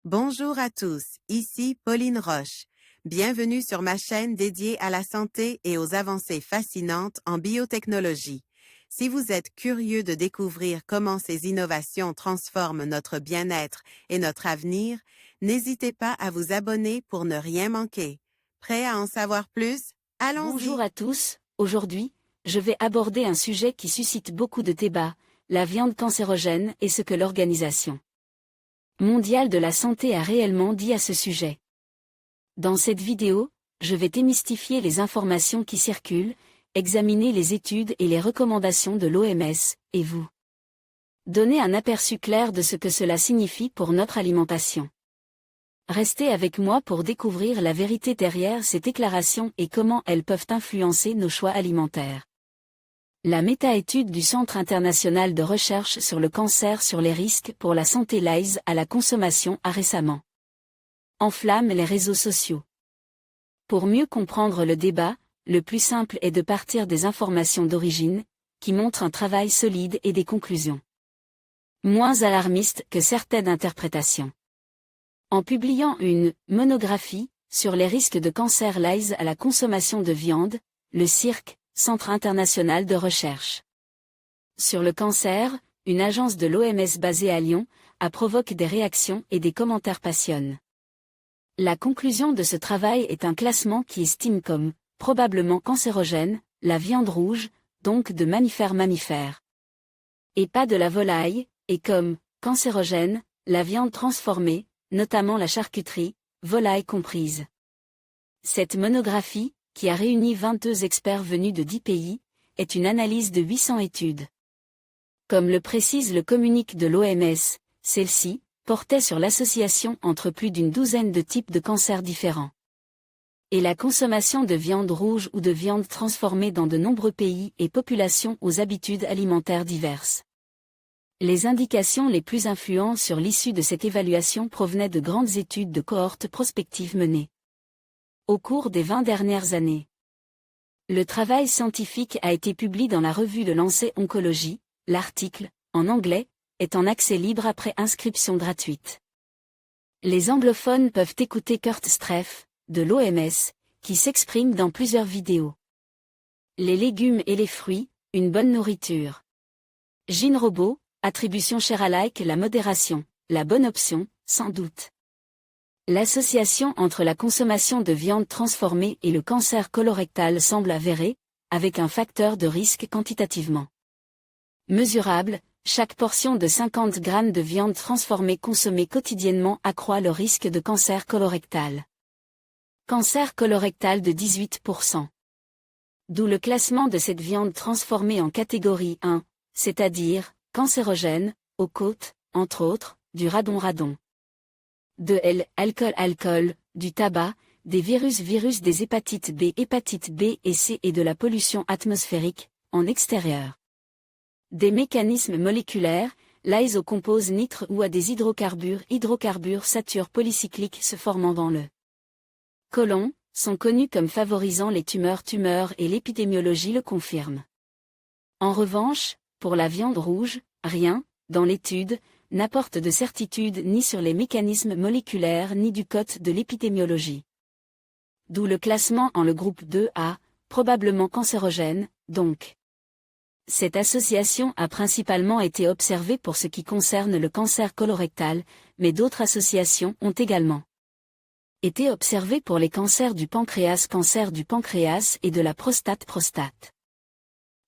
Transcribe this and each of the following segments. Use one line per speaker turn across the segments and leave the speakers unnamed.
Bonjour à tous, ici Pauline Roche. Bienvenue sur ma chaîne dédiée à la santé et aux avancées fascinantes en biotechnologie. Si vous êtes curieux de découvrir comment ces innovations transforment notre bien-être et notre avenir, n'hésitez pas à vous abonner pour ne rien manquer. Prêt à en savoir plus?
Bonjour
Allons-y!
à tous, aujourd'hui, je vais aborder un sujet qui suscite beaucoup de débats, la viande cancérogène et ce que l'Organisation mondiale de la santé a réellement dit à ce sujet. Dans cette vidéo, je vais démystifier les informations qui circulent, examiner les études et les recommandations de l'OMS, et vous donner un aperçu clair de ce que cela signifie pour notre alimentation. Restez avec moi pour découvrir la vérité derrière ces déclarations et comment elles peuvent influencer nos choix alimentaires. La méta-étude du Centre international de recherche sur le cancer sur les risques pour la santé liés à la consommation a récemment enflammé les réseaux sociaux. Pour mieux comprendre le débat, le plus simple est de partir des informations d'origine, qui montrent un travail solide et des conclusions moins alarmistes que certaines interprétations. En publiant une monographie sur les risques de cancer liés à la consommation de viande, le CIRC, Centre international de recherche sur le cancer, une agence de l'OMS basée à Lyon, a provoqué des réactions et des commentaires passionnants. La conclusion de ce travail est un classement qui estime comme probablement cancérogène la viande rouge, donc de mammifères, et pas de la volaille, et comme cancérogène la viande transformée, notamment la charcuterie, volaille comprise. Cette monographie, qui a réuni 22 experts venus de 10 pays, est une analyse de 800 études. Comme le précise le communiqué de l'OMS, celle-ci portait sur l'association entre plus d'une douzaine de types de cancers différents et la consommation de viande rouge ou de viande transformée dans de nombreux pays et populations aux habitudes alimentaires diverses. Les indications les plus influentes sur l'issue de cette évaluation provenaient de grandes études de cohortes prospectives menées au cours des 20 dernières années. Le travail scientifique a été publié dans la revue de Lancet Oncology. L'article, en anglais, est en accès libre après inscription gratuite. Les anglophones peuvent écouter Kurt Streff, de l'OMS, qui s'exprime dans plusieurs vidéos. Les légumes et les fruits, une bonne nourriture. Gene Robot, attribution chère-alike la modération, la bonne option, sans doute. L'association entre la consommation de viande transformée et le cancer colorectal semble avérée, avec un facteur de risque quantitativement mesurable. Chaque portion de 50 grammes de viande transformée consommée quotidiennement accroît le risque de cancer colorectal. Cancer colorectal de 18%. D'où le classement de cette viande transformée en catégorie 1, c'est-à-dire cancérogène, aux côtes, entre autres, du radon. De l'alcool, du tabac, des virus des hépatites B et C et de la pollution atmosphérique, en extérieur. Des mécanismes moléculaires, liés aux composés nitres ou à des hydrocarbures satures polycycliques se formant dans le côlon, sont connus comme favorisant les tumeurs et l'épidémiologie le confirme. En revanche, pour la viande rouge, rien, dans l'étude, n'apporte de certitude ni sur les mécanismes moléculaires ni du code de l'épidémiologie. D'où le classement en le groupe 2A, probablement cancérogène, donc. Cette association a principalement été observée pour ce qui concerne le cancer colorectal, mais d'autres associations ont également été observées pour les cancers du pancréas et de la prostate.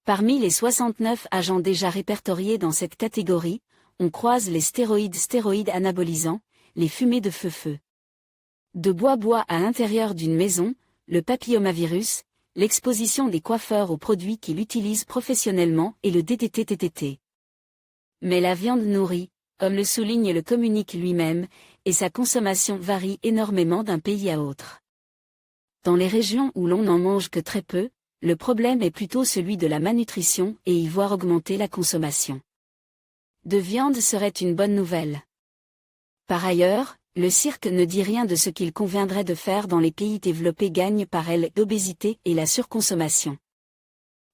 Parmi les 69 agents déjà répertoriés dans cette catégorie, on croise les stéroïdes anabolisants, les fumées de feu de bois à l'intérieur d'une maison, le papillomavirus, l'exposition des coiffeurs aux produits qu'ils utilisent professionnellement et le DDT-TTT. Mais la viande nourrit, comme le souligne le communiqué lui-même, et sa consommation varie énormément d'un pays à autre. Dans les régions où l'on n'en mange que très peu, le problème est plutôt celui de la malnutrition et y voir augmenter la consommation de viande serait une bonne nouvelle. Par ailleurs, le CIRC ne dit rien de ce qu'il conviendrait de faire dans les pays développés gagnent par l'obésité et la surconsommation.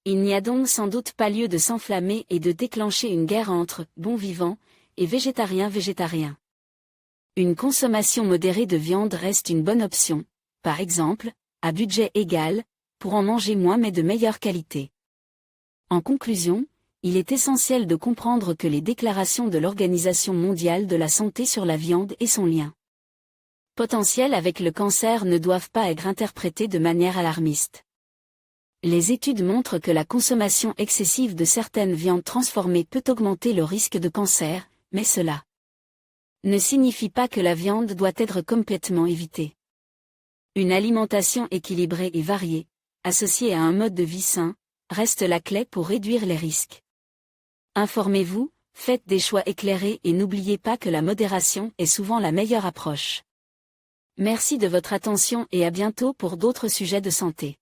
Il n'y a donc sans doute pas lieu de s'enflammer et de déclencher une guerre entre « bons vivants » et « végétariens ». Une consommation modérée de viande reste une bonne option, par exemple, à budget égal, pour en manger moins mais de meilleure qualité. En conclusion, il est essentiel de comprendre que les déclarations de l'Organisation mondiale de la santé sur la viande et son lien potentiel avec le cancer ne doivent pas être interprétées de manière alarmiste. Les études montrent que la consommation excessive de certaines viandes transformées peut augmenter le risque de cancer, mais cela ne signifie pas que la viande doit être complètement évitée. Une alimentation équilibrée et variée, associée à un mode de vie sain, reste la clé pour réduire les risques. Informez-vous, faites des choix éclairés et n'oubliez pas que la modération est souvent la meilleure approche. Merci de votre attention et à bientôt pour d'autres sujets de santé.